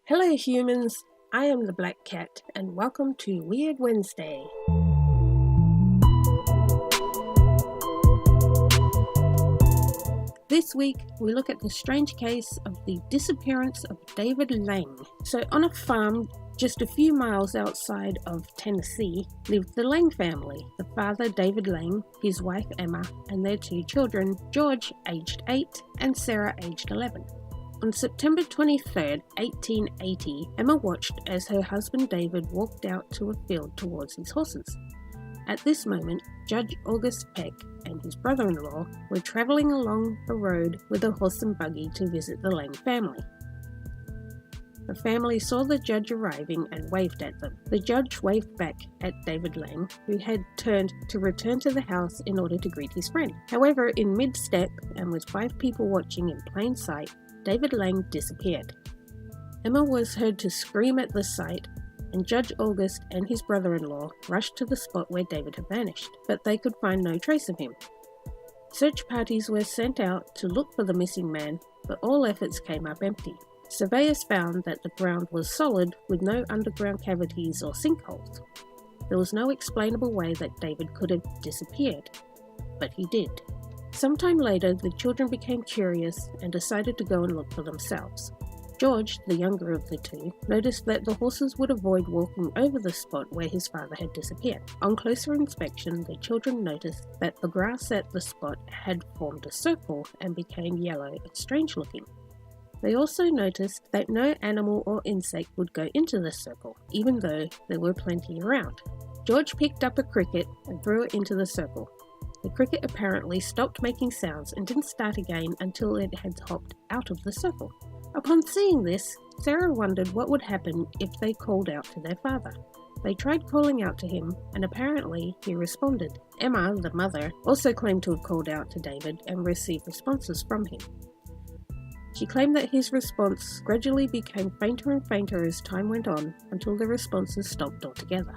Hello humans, I am the Black Cat and welcome to Weird Wednesday. This week we look at the strange case of the disappearance of David Lang. So on a farm just a few miles outside of Tennessee lived the Lang family. The father, David Lang, his wife Emma, and their two children, George aged 8 and Sarah aged 11. On September 23, 1880, Emma watched as her husband David walked out to a field towards his horses. At this moment, Judge August Peck and his brother-in-law were travelling along the road with a horse and buggy to visit the Lang family. The family saw the judge arriving and waved at them. The judge waved back at David Lang, who had turned to return to the house in order to greet his friend. However, in mid-step, and with 5 people watching in plain sight, David Lang disappeared. Emma was heard to scream at the sight, and Judge August and his brother-in-law rushed to the spot where David had vanished, but they could find no trace of him. Search parties were sent out to look for the missing man, but all efforts came up empty. Surveyors found that the ground was solid with no underground cavities or sinkholes. There was no explainable way that David could have disappeared, but he did. Sometime later, the children became curious and decided to go and look for themselves. George, the younger of the two, noticed that the horses would avoid walking over the spot where his father had disappeared. On closer inspection, the children noticed that the grass at the spot had formed a circle and became yellow and strange looking. They also noticed that no animal or insect would go into the circle, even though there were plenty around. George picked up a cricket and threw it into the circle. The cricket apparently stopped making sounds and didn't start again until it had hopped out of the circle. Upon seeing this, Sarah wondered what would happen if they called out to their father. They tried calling out to him, and apparently he responded. Emma, the mother, also claimed to have called out to David and received responses from him. She claimed that his response gradually became fainter and fainter as time went on until the responses stopped altogether.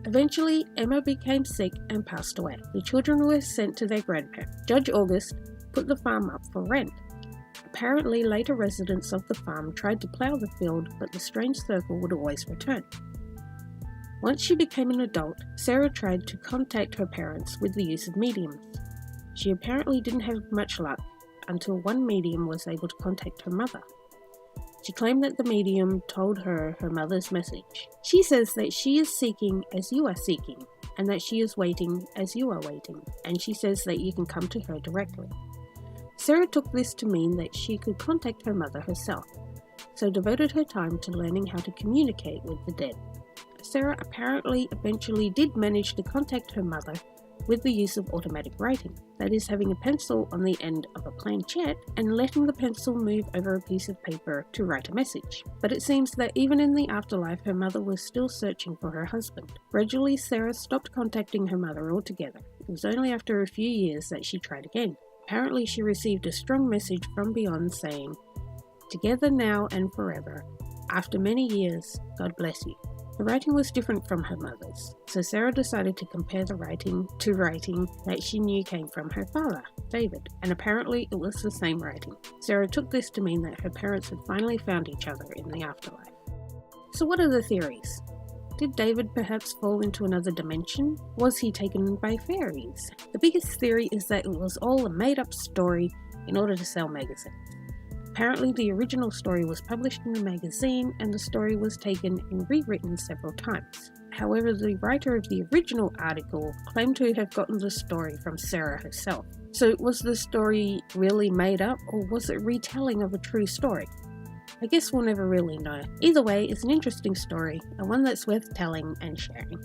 Eventually, Emma became sick and passed away. The children were sent to their grandparents. Judge August put the farm up for rent. Apparently, later residents of the farm tried to plough the field, but the strange circle would always return. Once she became an adult, Sarah tried to contact her parents with the use of mediums. She apparently didn't have much luck until one medium was able to contact her mother. She claimed that the medium told her her mother's message. She says that she is seeking as you are seeking, and that she is waiting as you are waiting, and she says that you can come to her directly. Sarah took this to mean that she could contact her mother herself, so devoted her time to learning how to communicate with the dead. Sarah apparently eventually did manage to contact her mother with the use of automatic writing, that is, having a pencil on the end of a planchette and letting the pencil move over a piece of paper to write a message. But it seems that even in the afterlife, her mother was still searching for her husband. Gradually, Sarah stopped contacting her mother altogether. It was only after a few years that she tried again. Apparently, she received a strong message from beyond saying, "Together now and forever. After many years, God bless you." The writing was different from her mother's, so Sarah decided to compare the writing to writing that she knew came from her father, David, and apparently it was the same writing. Sarah took this to mean that her parents had finally found each other in the afterlife. So what are the theories? Did David perhaps fall into another dimension? Was he taken by fairies? The biggest theory is that it was all a made-up story in order to sell magazines. Apparently, the original story was published in a magazine and the story was taken and rewritten several times. However, the writer of the original article claimed to have gotten the story from Sarah herself. So was the story really made up, or was it retelling of a true story? I guess we'll never really know. Either way, it's an interesting story, and one that's worth telling and sharing.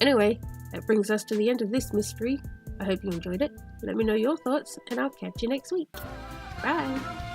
Anyway, that brings us to the end of this mystery. I hope you enjoyed it. Let me know your thoughts, and I'll catch you next week. Bye!